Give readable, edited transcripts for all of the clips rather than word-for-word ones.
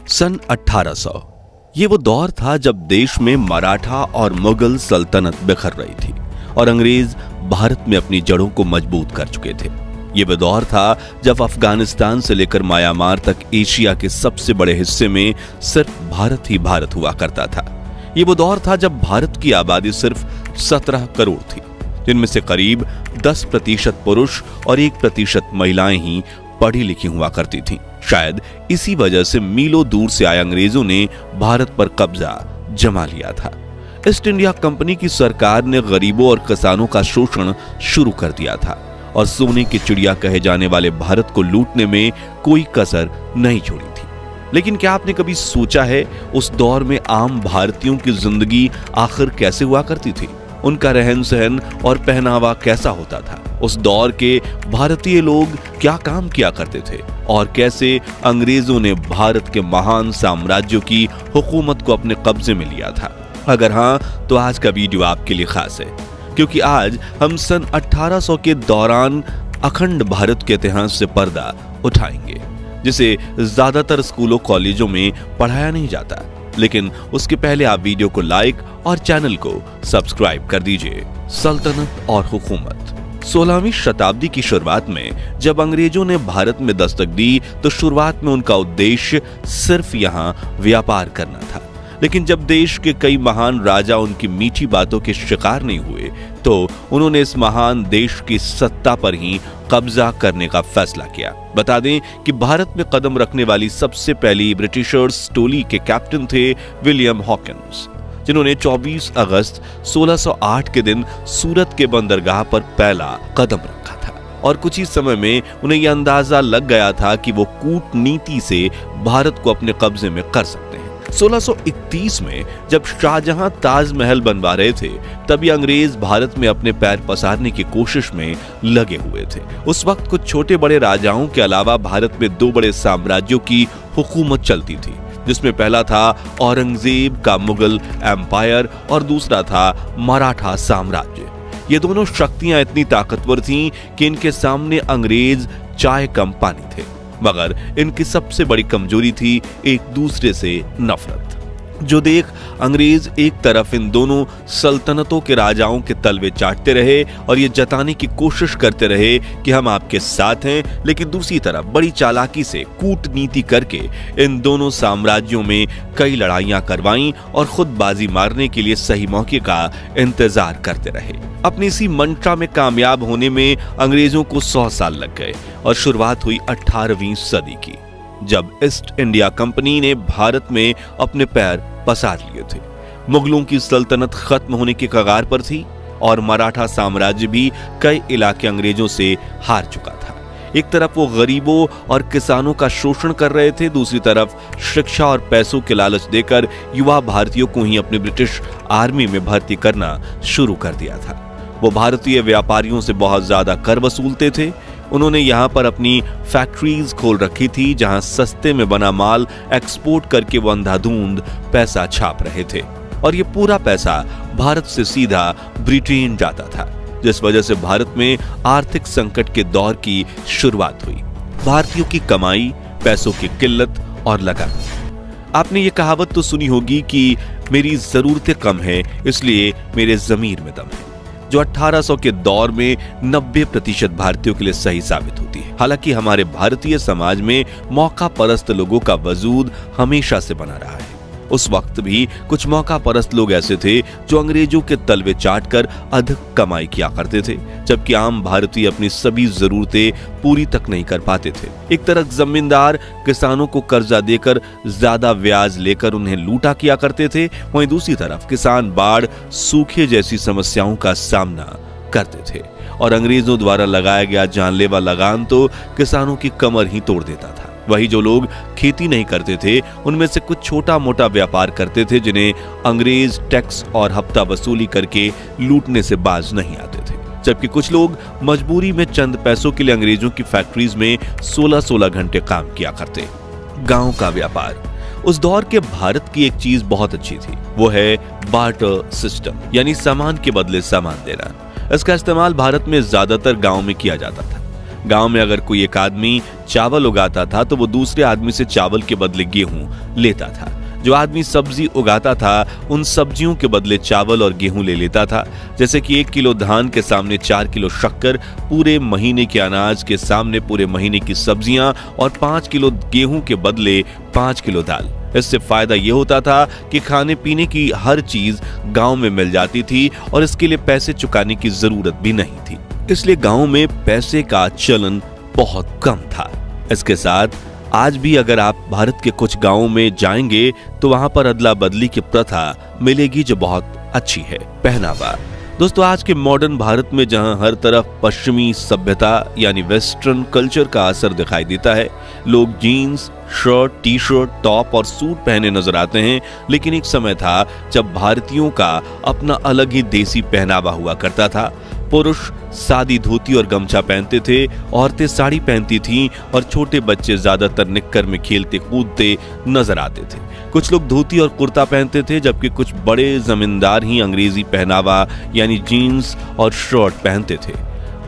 सन 1800 ये वो दौर था जब देश में मराठा और मुगल सल्तनत बिखर रही थी और अंग्रेज भारत में अपनी जड़ों को मजबूत कर चुके थे। ये वो दौर था जब अफगानिस्तान से लेकर म्यांमार तक एशिया के सबसे बड़े हिस्से में सिर्फ भारत ही भारत हुआ करता था। ये वो दौर था जब भारत की आबादी सिर्फ 17 करोड़ थी, जिनमें से करीब 10% पुरुष और 1% महिलाएं ही पढ़ी लिखी हुआ करती थीं। शायद इसी वजह से मीलों दूर से आए अंग्रेजों ने भारत पर कब्जा जमा लिया था। ईस्ट इंडिया कंपनी की सरकार ने गरीबों और किसानों का शोषण शुरू कर दिया था और सोने की चिड़िया कहे जाने वाले भारत को लूटने में कोई कसर नहीं छोड़ी थी। लेकिन क्या आपने कभी सोचा है उस दौर में आम भारतीयों की जिंदगी आखिर कैसे हुआ करती थी? उनका रहन सहन और पहनावा कैसा होता था? उस दौर के भारतीय लोग क्या काम किया करते थे और कैसे अंग्रेजों ने भारत के महान साम्राज्यों की हुकूमत को अपने कब्जे में लिया था? अगर हाँ, तो आज का वीडियो आपके लिए खास है, क्योंकि आज हम सन 1800 के दौरान अखंड भारत के इतिहास से पर्दा उठाएंगे, जिसे ज्यादातर स्कूलों कॉलेजों में पढ़ाया नहीं जाता। लेकिन उसके पहले आप वीडियो को लाइक और चैनल को सब्सक्राइब कर दीजिए। सल्तनत और हुकूमत। 16वीं शताब्दी की शुरुआत में जब अंग्रेजों ने भारत में दस्तक दी तो शुरुआत में उनका उद्देश्य सिर्फ यहां व्यापार करना था। लेकिन जब देश के कई महान राजा उनकी मीठी बातों के शिकार नहीं हुए तो उन्होंने इस महान देश की सत्ता पर ही कब्जा करने का फैसला किया। बता दें कि भारत में कदम रखने वाली सबसे पहली ब्रिटिशर्स टोली के कैप्टन थे विलियम हॉकिंस, जिन्होंने 24 अगस्त 1608 के दिन सूरत के बंदरगाह पर पहला कदम रखा था और कुछ ही समय में उन्हें यह अंदाजा लग गया था कि वो कूटनीति से भारत को अपने कब्जे में कर सकते हैं। 1631 में जब शाहजहां ताजमहल बनवा रहे थे तभी अंग्रेज भारत में अपने पैर पसारने की कोशिश में लगे हुए थे। उस वक्त कुछ छोटे बड़े राजाओं के अलावा भारत में 2 बड़े साम्राज्यों की हुकूमत चलती थी, जिसमें पहला था औरंगजेब का मुगल एम्पायर और दूसरा था मराठा साम्राज्य। ये दोनों शक्तियां इतनी ताकतवर थीं कि इनके सामने अंग्रेज चाय कम पानी थे, मगर इनकी सबसे बड़ी कमजोरी थी एक दूसरे से नफरत। जो देख अंग्रेज एक तरफ इन दोनों सल्तनतों के राजाओं के तलवे चाटते रहे और ये जताने की कोशिश करते रहे कि हम आपके साथ हैं, लेकिन दूसरी तरफ बड़ी चालाकी से कूटनीति करके इन दोनों साम्राज्यों में कई लड़ाइयां करवाईं और खुद बाजी मारने के लिए सही मौके का इंतजार करते रहे। अपनी इसी मंशा में कामयाब होने में अंग्रेजों को 100 साल लग गए और शुरुआत हुई 18वीं सदी की, जब ईस्ट इंडिया कंपनी ने भारत में अपने पैर पसार लिए थे। मुगलों की सल्तनत खत्म होने के कगार पर थी और मराठा साम्राज्य भी कई इलाके अंग्रेजों से हार चुका था। एक तरफ वो गरीबों और किसानों का शोषण कर रहे थे, दूसरी तरफ शिक्षा और पैसों के लालच देकर युवा भारतीयों को ही अपनी ब्रिटिश आर्मी में भर्ती करना शुरू कर दिया था। वो भारतीय व्यापारियों से बहुत ज्यादा कर वसूलते थे। उन्होंने यहाँ पर अपनी फैक्ट्रीज खोल रखी थी जहां सस्ते में बना माल एक्सपोर्ट करके वो अंधाधुंध पैसा छाप रहे थे और ये पूरा पैसा भारत से सीधा ब्रिटेन जाता था, जिस वजह से भारत में आर्थिक संकट के दौर की शुरुआत हुई। भारतीयों की कमाई, पैसों की किल्लत और लगन। आपने ये कहावत तो सुनी होगी कि मेरी जरूरतें कम है इसलिए मेरे जमीर में दम है, जो 1800 के दौर में 90% भारतीयों के लिए सही साबित होती है। हालांकि हमारे भारतीय समाज में मौका परस्त लोगों का वजूद हमेशा से बना रहा है। उस वक्त भी कुछ मौका परस्त लोग ऐसे थे जो अंग्रेजों के तलवे चाटकर अधिक कमाई किया करते थे, जबकि आम भारतीय अपनी सभी जरूरतें पूरी तक नहीं कर पाते थे। एक तरफ जमींदार किसानों को कर्जा देकर ज्यादा ब्याज लेकर उन्हें लूटा किया करते थे, वहीं दूसरी तरफ किसान बाढ़, सूखे जैसी समस्याओं का सामना करते थे और अंग्रेजों द्वारा लगाया गया जानलेवा लगान तो किसानों की कमर ही तोड़ देता था। वही जो लोग खेती नहीं करते थे उनमें से कुछ छोटा मोटा व्यापार करते थे, जिन्हें अंग्रेज टैक्स और हफ्ता वसूली करके लूटने से बाज नहीं आते थे, जबकि कुछ लोग मजबूरी में चंद पैसों के लिए अंग्रेजों की फैक्ट्रीज में 16-16 घंटे काम किया करते। गांव का व्यापार। उस दौर के भारत की एक चीज बहुत अच्छी थी, वो है बार्टर सिस्टम, यानी सामान के बदले सामान देना। इसका इस्तेमाल भारत में ज्यादातर गांव में किया जाता था। गांव में अगर कोई एक आदमी चावल उगाता था तो वो दूसरे आदमी से चावल के बदले गेहूं लेता था। जो आदमी सब्जी उगाता था उन सब्जियों के बदले चावल और गेहूं ले लेता था। जैसे कि 1 किलो धान के सामने 4 किलो शक्कर, पूरे महीने के अनाज के सामने पूरे महीने की सब्जियां और 5 किलो गेहूं के बदले 5 किलो दाल। इससे फायदा यह होता था कि खाने पीने की हर चीज गांव में मिल जाती थी और इसके लिए पैसे चुकाने की जरूरत भी नहीं थी। इसलिए गांव में पैसे का चलन बहुत कम था। इसके साथ आज भी अगर आप भारत के कुछ गांवों में जाएंगे तो वहां पर अदला बदली की प्रथा मिलेगी जो बहुत अच्छी है। पहनावा दोस्तों, आज के मॉडर्न भारत में जहां हर तरफ पश्चिमी सभ्यता यानी वेस्टर्न कल्चर का असर दिखाई देता है, लोग jeans, shirt, T shirt, top और सूट पहने नजर आते हैं, लेकिन एक समय था जब भारतीयों का अपना अलग ही देसी पहनावा हुआ करता था। पुरुष सादी धोती और गमछा पहनते थे, औरतें साड़ी पहनती थीं और छोटे बच्चे ज्यादातर निक्कर में खेलते कूदते नजर आते थे। कुछ लोग धोती और कुर्ता पहनते थे, जबकि कुछ बड़े जमींदार ही अंग्रेजी पहनावा यानी जीन्स और शर्ट पहनते थे।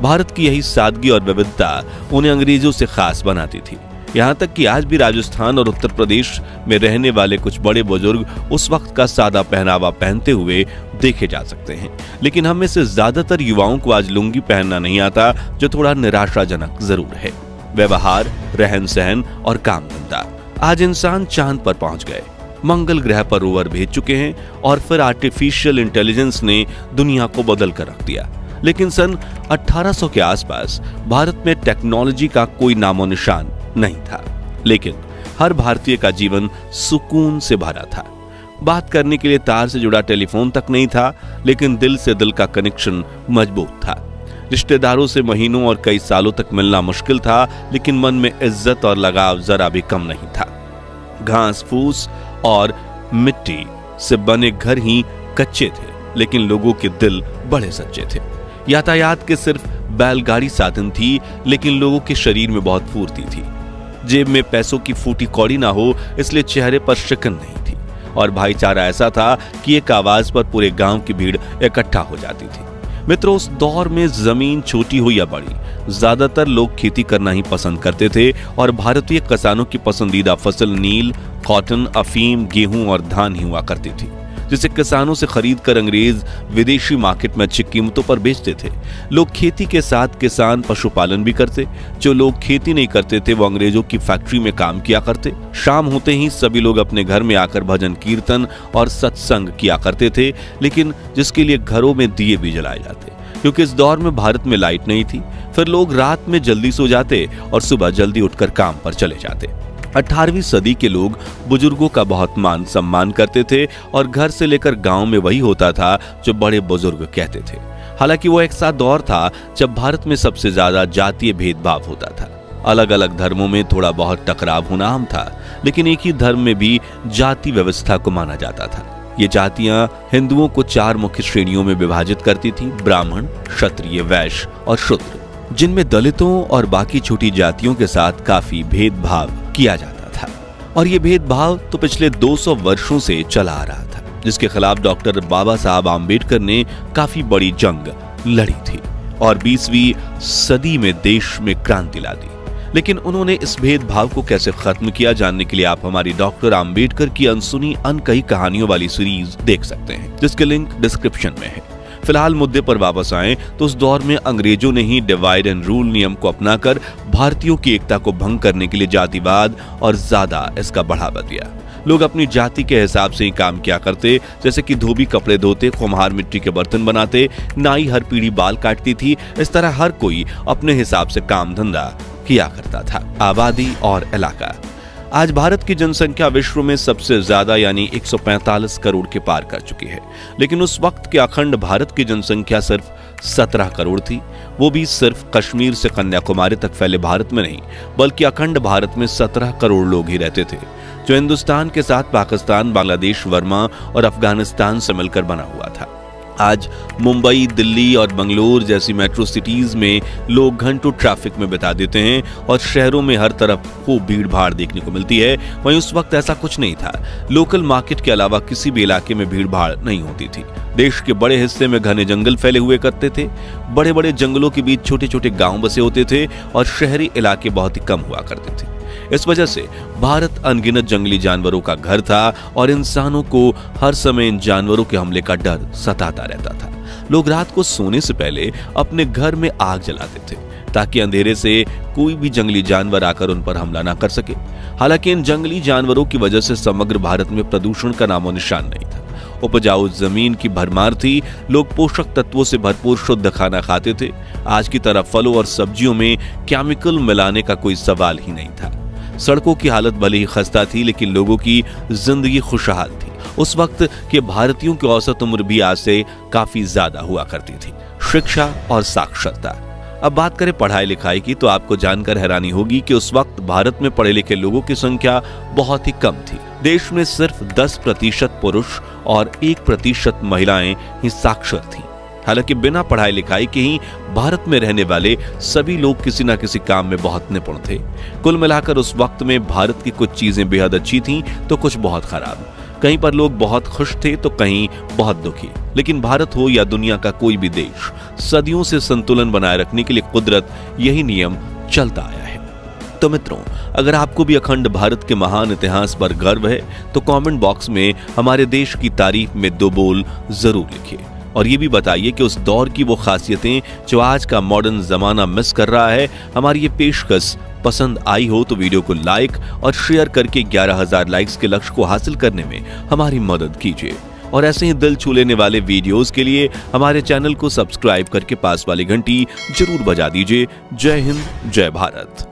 भारत की यही सादगी और विविधता उन्हें अंग्रेजों से खास बनाती थी। यहाँ तक कि आज भी राजस्थान और उत्तर प्रदेश में रहने वाले कुछ बड़े बुजुर्ग उस वक्त का सादा पहनावा पहनते हुए देखे जा सकते हैं। लेकिन हम में से ज्यादातर युवाओं को आज लुंगी पहनना नहीं आता, जो थोड़ा निराशाजनक जरूर है। व्यवहार, रहन सहन और काम धंधा। आज इंसान चांद पर पहुंच गए, मंगल ग्रह पर रोवर भेज चुके हैं और फिर आर्टिफिशियल इंटेलिजेंस ने दुनिया को बदल कर रख दिया। लेकिन सन 1800 के आसपास भारत में टेक्नोलॉजी का कोई नामो निशान नहीं था, लेकिन हर भारतीय का जीवन सुकून से भरा था। बात करने के लिए तार से जुड़ा टेलीफोन तक नहीं था, लेकिन दिल से दिल का कनेक्शन मजबूत था। रिश्तेदारों से महीनों और कई सालों तक मिलना मुश्किल था, लेकिन मन में इज्जत और लगाव जरा भी कम नहीं था। घास फूस और मिट्टी से बने घर ही कच्चे थे, लेकिन लोगों के दिल बड़े सच्चे थे। यातायात के सिर्फ बैलगाड़ी साधन थी, लेकिन लोगों के शरीर में बहुत फुर्ती थी। जेब में पैसों की फूटी कौड़ी ना हो, इसलिए चेहरे पर शिकन नहीं थी। और भाईचारा ऐसा था कि एक आवाज पर पूरे गांव की भीड़ इकट्ठा हो जाती थी। मित्रों, उस दौर में जमीन छोटी हो या बड़ी, ज्यादातर लोग खेती करना ही पसंद करते थे और भारतीय किसानों की पसंदीदा फसल नील, कॉटन, अफीम, गेहूं और धान ही हुआ करती थी, जिसे किसानों से खरीद कर अंग्रेज विदेशी मार्केट में अच्छी कीमतों पर बेचते थे। लोग खेती के साथ किसान पशुपालन भी करते। जो लोग खेती नहीं करते थे वो अंग्रेजों की फैक्ट्री में काम किया करते। शाम होते ही सभी लोग अपने घर में आकर भजन कीर्तन और सत्संग किया करते थे, लेकिन जिसके लिए घरों में दिए भी जलाए जाते, क्योंकि इस दौर में भारत में लाइट नहीं थी। फिर लोग रात में जल्दी सो जाते और सुबह जल्दी उठकर काम पर चले जाते। 18वीं सदी के लोग बुजुर्गों का बहुत मान सम्मान करते थे और घर से लेकर गांव में वही होता था जो बड़े बुजुर्ग कहते थे। हालांकि वो एक सा दौर था जब भारत में सबसे ज्यादा जातीय भेदभाव होता था। अलग अलग धर्मों में थोड़ा बहुत टकराव होना आम था, लेकिन एक ही धर्म में भी जाति व्यवस्था को माना जाता था। ये जातियां हिंदुओं को 4 मुख्य श्रेणियों में विभाजित करती थी: ब्राह्मण, क्षत्रिय, वैश्य और शूद्र, जिनमें दलितों और बाकी छोटी जातियों के साथ काफी भेदभाव किया जाता था। और ये भेदभाव तो पिछले 200 वर्षों से चला आ रहा था, जिसके खिलाफ डॉक्टर बाबा साहब आम्बेडकर ने काफी बड़ी जंग लड़ी थी और 20वीं सदी में देश में क्रांति ला दी। लेकिन उन्होंने इस भेदभाव को कैसे खत्म किया, जानने के लिए आप हमारी डॉक्टर आम्बेडकर की अनसुनी अनकही कहानियों वाली सीरीज देख सकते हैं, जिसके लिंक डिस्क्रिप्शन में है। फिलहाल मुद्दे पर वापस आएं तो उस दौर में अंग्रेजों ने ही डिवाइड एंड रूल नियम को अपनाकर भारतीयों की एकता को भंग करने के लिए जातिवाद और ज्यादा इसका बढ़ावा दिया। लोग अपनी जाति के हिसाब से ही काम किया करते, जैसे कि धोबी कपड़े धोते, कुम्हार मिट्टी के बर्तन बनाते, नाई हर पीढ़ी बाल काटती थी। इस तरह हर कोई अपने हिसाब से काम धंधा किया करता था। आबादी और इलाका। आज भारत की जनसंख्या विश्व में सबसे ज्यादा यानी 145 करोड़ के पार कर चुकी है, लेकिन उस वक्त के अखंड भारत की जनसंख्या सिर्फ 17 करोड़ थी। वो भी सिर्फ कश्मीर से कन्याकुमारी तक फैले भारत में नहीं, बल्कि अखंड भारत में 17 करोड़ लोग ही रहते थे, जो हिंदुस्तान के साथ पाकिस्तान, बांग्लादेश, वर्मा और अफगानिस्तान से मिलकर बना हुआ था। आज मुंबई, दिल्ली और बंगलोर जैसी मेट्रो सिटीज में लोग घंटों ट्रैफिक में बिता देते हैं और शहरों में हर तरफ खूब भीड़ भाड़ देखने को मिलती है। वहीं उस वक्त ऐसा कुछ नहीं था। लोकल मार्केट के अलावा किसी भी इलाके में भीड़ भाड़ नहीं होती थी। देश के बड़े हिस्से में घने जंगल फैले हुए करते थे। बड़े बड़े जंगलों के बीच छोटे छोटे गांव बसे होते थे और शहरी इलाके बहुत ही कम हुआ करते थे। इस वजह से भारत अनगिनत जंगली जानवरों का घर था और इंसानों को हर समय इन जानवरों के हमले का डर सताता रहता था। लोग रात को सोने से पहले अपने घर में आग जलाते थे ताकि अंधेरे से कोई भी जंगली जानवर आकर उन पर हमला ना कर सके। हालांकि इन जंगली जानवरों की वजह से समग्र भारत में प्रदूषण का नामो निशान नहीं था। उपजाऊ जमीन की भरमार थी, लोग पोषक तत्वों से भरपूर शुद्ध खाना खाते थे। आज की तरह फलों और सब्जियों में केमिकल मिलाने का कोई सवाल ही नहीं था। सड़कों की हालत भले ही खस्ता थी, लेकिन लोगों की जिंदगी खुशहाल थी। उस वक्त के भारतीयों की औसत उम्र भी आज से काफी ज्यादा हुआ करती थी। शिक्षा और साक्षरता। अब बात करें पढ़ाई लिखाई की, तो आपको जानकर हैरानी होगी कि उस वक्त भारत में पढ़े लिखे लोगों की संख्या बहुत ही कम थी। देश में सिर्फ 10% पुरुष और 1% महिलाएं ही साक्षर थीं। हालांकि बिना पढ़ाई लिखाई के ही भारत में रहने वाले सभी लोग किसी न किसी काम में बहुत निपुण थे। कुल मिलाकर उस वक्त में भारत की कुछ चीजें बेहद अच्छी थीं तो कुछ बहुत खराब। कहीं पर लोग बहुत खुश थे तो कहीं बहुत दुखी। लेकिन भारत हो या दुनिया का कोई भी देश, सदियों से संतुलन बनाए रखने के लिए कुदरत यही नियम चलता आया है। तो मित्रों, अगर आपको भी अखंड भारत के महान इतिहास पर गर्व है तो कमेंट बॉक्स में हमारे देश की तारीफ में 2 बोल जरूर लिखिए और ये भी बताइए कि उस दौर की वो खासियतें जो आज का मॉडर्न जमाना मिस कर रहा है, हमारी ये पेशकश पसंद आई हो तो वीडियो को लाइक और शेयर करके 11,000 लाइक्स के लक्ष्य को हासिल करने में हमारी मदद कीजिए। और ऐसे ही दिल छू लेने वाले वीडियोस के लिए हमारे चैनल को सब्सक्राइब करके पास वाली घंटी जरूर बजा दीजिए। जय हिंद, जय भारत।